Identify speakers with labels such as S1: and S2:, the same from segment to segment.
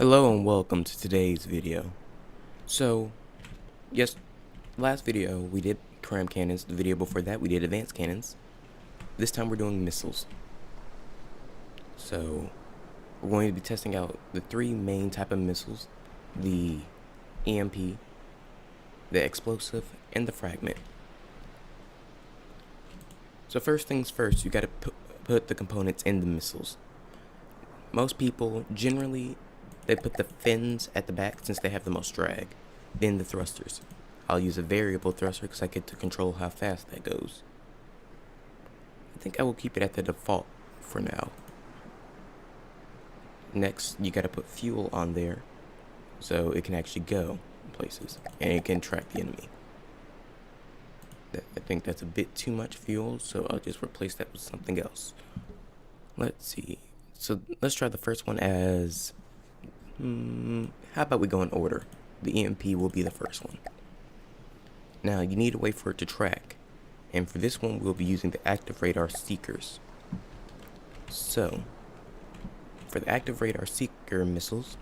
S1: Hello and welcome to today's video. So, yes, last video we did cram cannons. The video before that we did advanced cannons. This time we're doing missiles. So, we're going to be testing out the three main type of missiles: the EMP, the explosive, and the fragment. So first things first, you got to put the components in the missiles. Most people generally they put the fins at the back since they have the most drag, then the thrusters. I'll use a variable thruster because I get to control how fast that goes. I think I will keep it at the default for now. Next, you gotta put fuel on there so it can actually go places and it can track the enemy. I think that's a bit too much fuel, so I'll just replace that with something else. Let's see. So let's try the first one as how about we go in order? The EMP will be the first one. Now you need a way for it to track, and for this one we'll be using the active radar seekers. So for the active radar seeker missiles,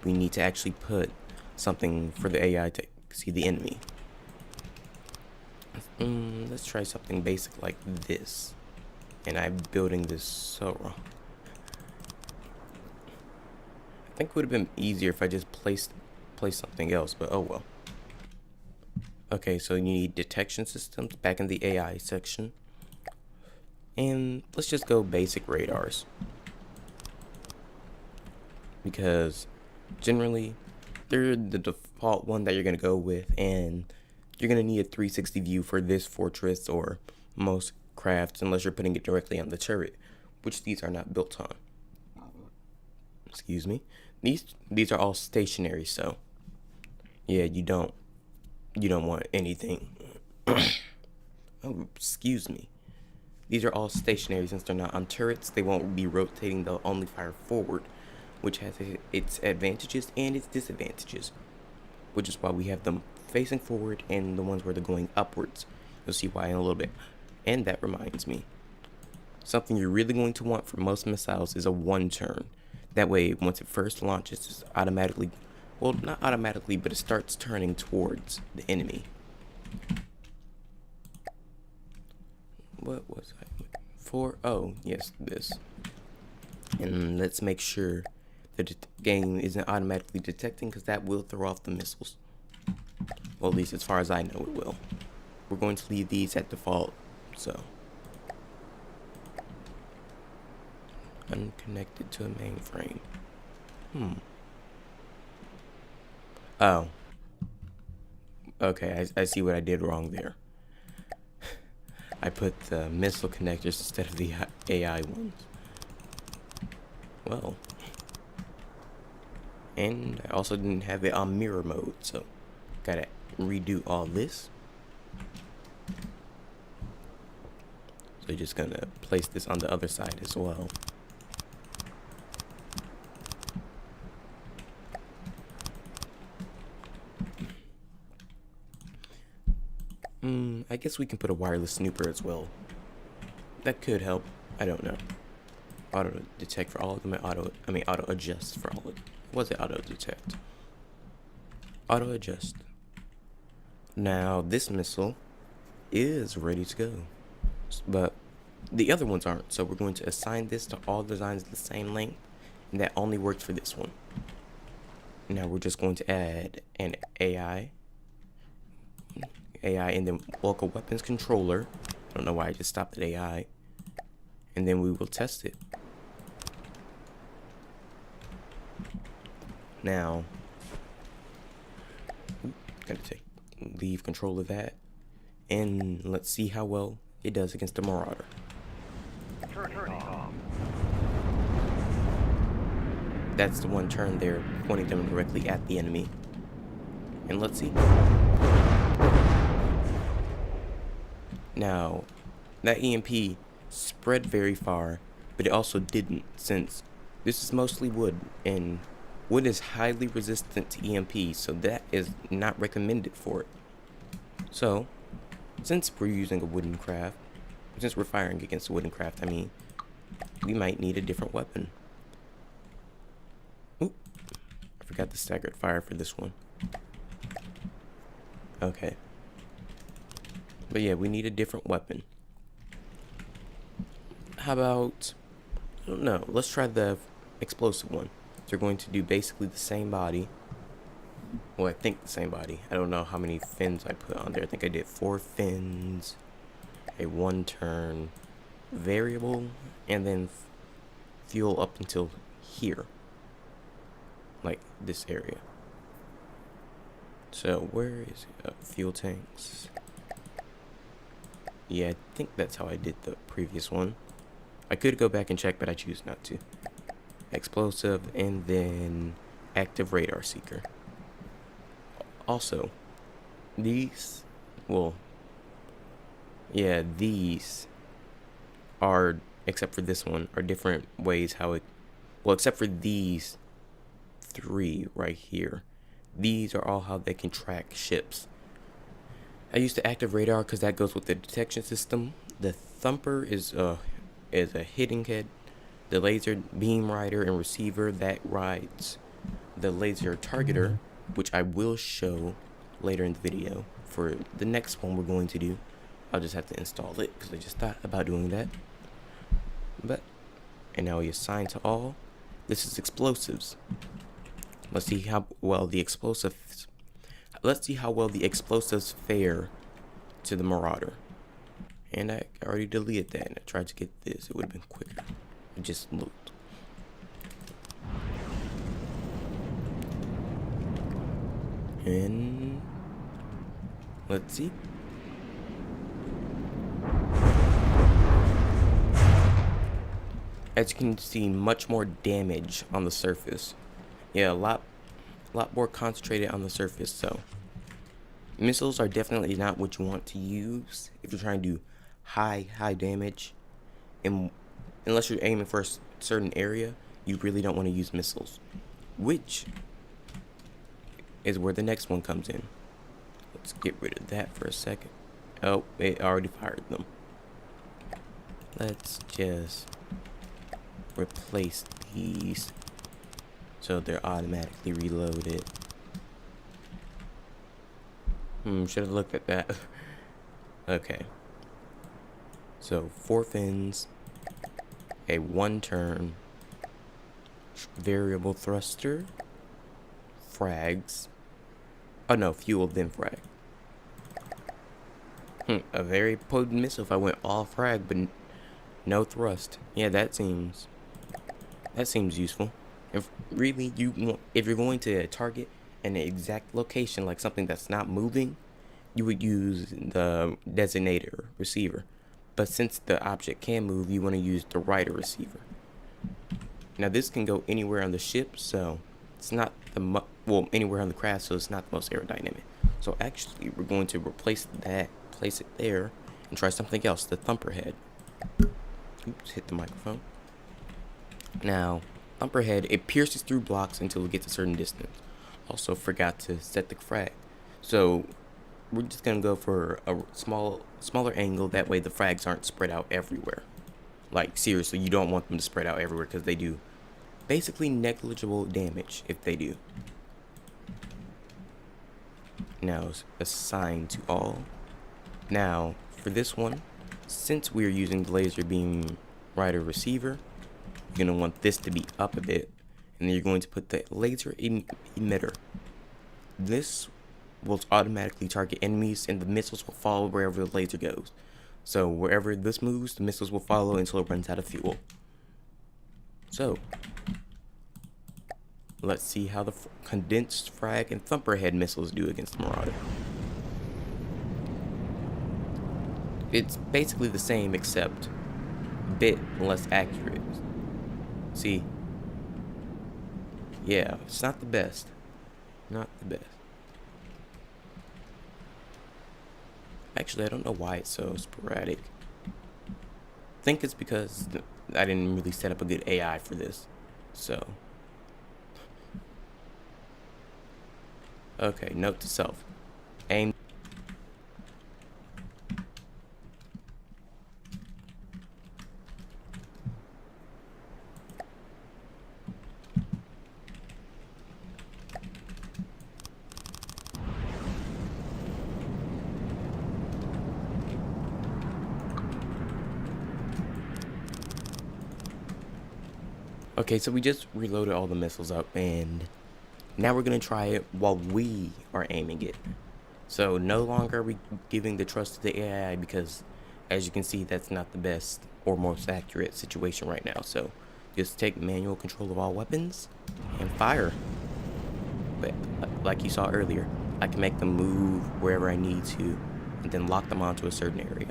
S1: we need to actually put something for the AI to see the enemy. Let's try something basic like this, and I'm building this so wrong. I think it would have been easier if I just placed something else, but oh well. Okay, so you need detection systems back in the AI section. And let's just go basic radars. Because generally, they're the default one that you're going to go with, and you're going to need a 360 view for this fortress or most crafts unless you're putting it directly on the turret, which these are not built on. Excuse me. These are all stationary, so yeah, you don't want anything. Oh, excuse me. These are all stationary since they're not on turrets. They won't be rotating. They'll only fire forward, which has its advantages and its disadvantages, which is why we have them facing forward and the ones where they're going upwards. You'll see why in a little bit. And that reminds me, something you're really going to want for most missiles is a one turn. That way, once it first launches, it's automatically, well, not automatically, but it starts turning towards the enemy. What was I looking for? Oh, yes, this. And let's make sure that the game isn't automatically detecting, because that will throw off the missiles. Well, at least as far as I know it will. We're going to leave these at default, so. Unconnected to a mainframe. Oh. Okay, I see what I did wrong there. I put the missile connectors instead of the AI ones. Well. And I also didn't have it on mirror mode, so gotta redo all this. So just gonna place this on the other side as well. I guess we can put a wireless snooper as well. That could help. I don't know. Auto detect for all of them, and auto adjust for all of them. Was it auto detect? Auto adjust. Now this missile is ready to go, but the other ones aren't. So we're going to assign this to all designs the same length, and that only worked for this one. Now we're just going to add an AI and then local weapons controller. I don't know why I just stopped at AI. And then we will test it. Now, gotta leave control of that. And let's see how well it does against the Marauder. That's the one turn there, pointing them directly at the enemy. And let's see. Now, that EMP spread very far, but it also didn't, since this is mostly wood, and wood is highly resistant to EMP, so that is not recommended for it. So, since we're using a wooden craft, since we're firing against a wooden craft, we might need a different weapon. Oop. forgot the staggered fire for this one. Okay. But yeah, we need a different weapon. How about, I don't know, let's try the explosive one. So we're going to do basically the same body. Well, I think the same body. I don't know how many fins I put on there. I think I did 4 fins, a 1 turn variable, and then fuel up until here. Like this area. So where is it? Fuel tanks. Yeah, I think that's how I did the previous one. I could go back and check, but I choose not to. Explosive, and then active radar seeker. Also, these, well, yeah, these are, except for this one, are different ways how it, well, except for these 3 right here. These are all how they can track ships. I used the active radar because that goes with the detection system. The thumper is a hitting head. The laser beam rider and receiver that rides the laser targeter, which I will show later in the video for the next one we're going to do. I'll just have to install it because I just thought about doing that. And now we assign to all. This is explosives. Let's see how well the explosives fare to the Marauder. And I already deleted that, and I tried to get this. It would have been quicker. It just looked. And let's see. As you can see, much more damage on the surface. Yeah, a lot more concentrated on the surface. So missiles are definitely not what you want to use if you're trying to do high damage. And unless you're aiming for a certain area, you really don't want to use missiles, which is where the next one comes in. Let's get rid of that for a second. Oh, it already fired them. Let's just replace these so they're automatically reloaded. Should have looked at that. Okay. So 4 fins, a 1 turn, variable thruster, frags. Oh no, fuel then frag. A very potent missile if I went all frag but no thrust. Yeah, that seems useful. If really if you're going to target an exact location, like something that's not moving, you would use the designator receiver. But since the object can move, you want to use the rider receiver. Now this can go anywhere on the ship, so it's not anywhere on the craft, so it's not the most aerodynamic. So actually, we're going to replace that, place it there, and try something else. The thumper head. Oops, hit the microphone. Now, thumper head, it pierces through blocks until it gets a certain distance. Also forgot to set the frag. So we're just gonna go for a smaller angle. That way the frags aren't spread out everywhere. Like seriously, you don't want them to spread out everywhere because they do basically negligible damage if they do. Now assign to all. Now for this one, since we're using the laser beam rider receiver, you're gonna want this to be up a bit, and then you're going to put the laser emitter. This will automatically target enemies, and the missiles will follow wherever the laser goes. So wherever this moves, the missiles will follow until it runs out of fuel. So let's see how the condensed frag and thumper head missiles do against the Marauder. It's basically the same, except a bit less accurate. See? Yeah, it's not the best. Not the best. Actually, I don't know why it's so sporadic. I think it's because I didn't really set up a good AI for this. So. Okay, note to self. Aim. Okay, so we just reloaded all the missiles up, and now we're gonna try it while we are aiming it. So no longer are we giving the trust to the AI, because as you can see, that's not the best or most accurate situation right now. So just take manual control of all weapons and fire. But like you saw earlier, I can make them move wherever I need to and then lock them onto a certain area.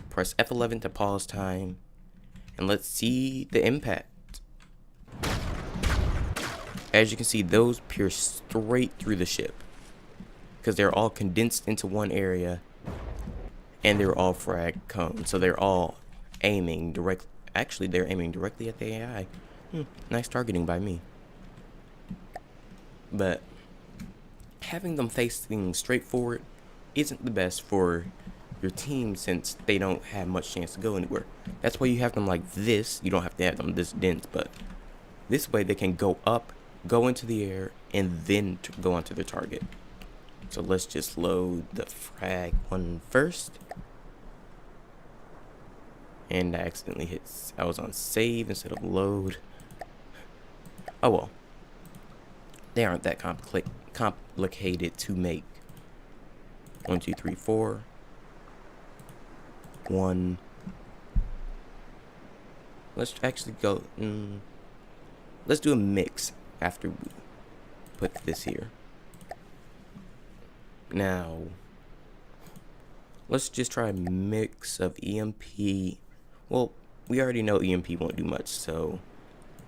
S1: Press F11 to pause time, and let's see the impact. As you can see, those pierce straight through the ship because they're all condensed into one area, and they're all frag cones, so they're all aiming direct. Actually, they're aiming directly at the AI. Nice targeting by me. But having them facing straight forward isn't the best for your team, since they don't have much chance to go anywhere. That's why you have them like this. You don't have to have them this dense, but this way they can go up, go into the air, and then go onto their target. So let's just load the frag one first. And I accidentally hit, I was on save instead of load. Oh well. They aren't that complicated to make. 1, 2, 3, 4. 1. Let's actually go. Let's do a mix after we put this here. Now, let's just try a mix of EMP. Well, we already know EMP won't do much, so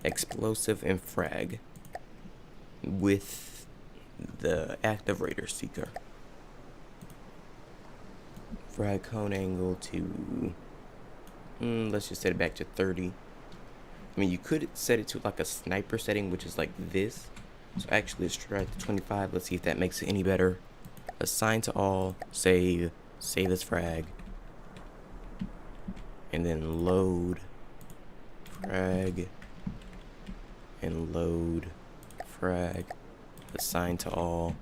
S1: explosive and frag with the active radar seeker. Frag cone angle to, let's just set it back to 30. I mean, you could set it to like a sniper setting, which is like this. So actually, let's try it to 25. Let's see if that makes it any better. Assign to all, save as frag, and then load frag, and load frag, assign to all,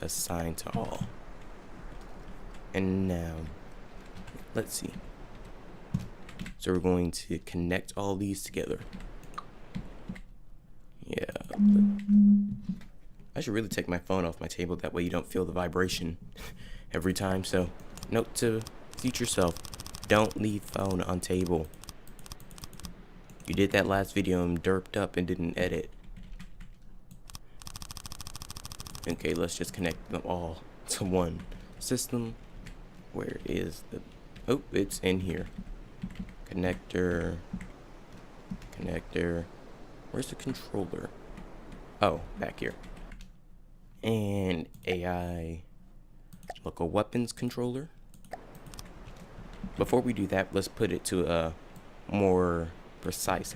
S1: assign to all. And now, let's see. So we're going to connect all these together. Yeah. I should really take my phone off my table, that way you don't feel the vibration every time. So, note to future self, don't leave phone on table. You did that last video and derped up and didn't edit. Okay, let's just connect them all to one system. Where is the... Oh, it's in here. Connector. Where's the controller? Oh, back here. And AI local weapons controller. Before we do that, let's put it to a more precise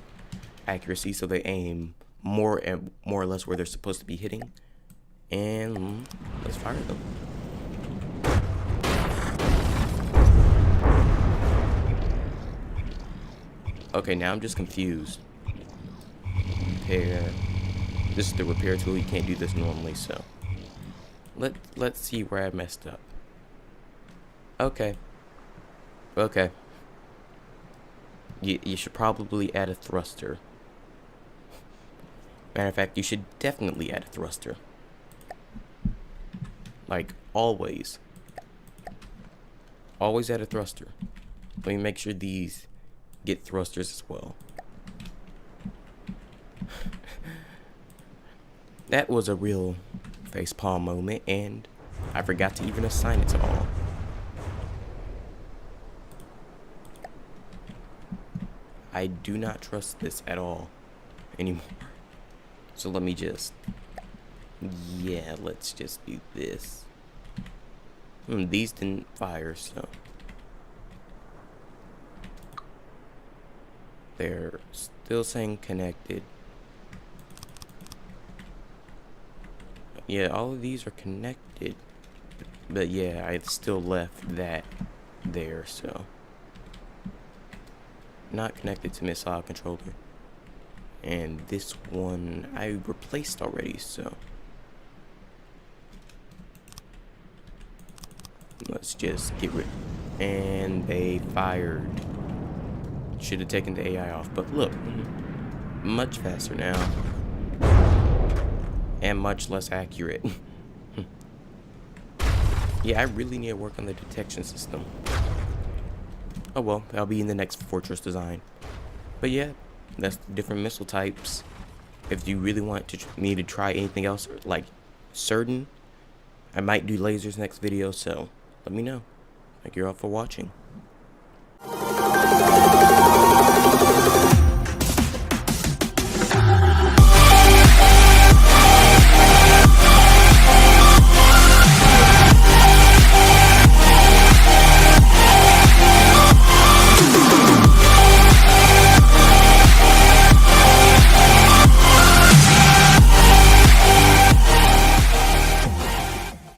S1: accuracy, so they aim more or less where they're supposed to be hitting. And let's fire them. Okay, now I'm just confused. Repair. This is the repair tool. You can't do this normally, so let's see where I messed up. Okay. You should probably add a thruster. Matter of fact, you should definitely add a thruster. Like, always. Always add a thruster. Let me make sure these get thrusters as well. That was a real facepalm moment, and I forgot to even assign it to all. I do not trust this at all anymore. So let me just... Yeah, let's just do this. These didn't fire, so... They're still saying connected. Yeah, all of these are connected. But yeah, I still left that there, so... Not connected to missile controller. And this one I replaced already, so... Let's just get rid. And they fired. Should have taken the AI off, but look, much faster now. And much less accurate. Yeah, I really need to work on the detection system. Oh well, that'll be in the next fortress design. But yeah, that's the different missile types. If you really want me to try anything else, like certain, I might do lasers next video, so let me know. Thank you all for watching.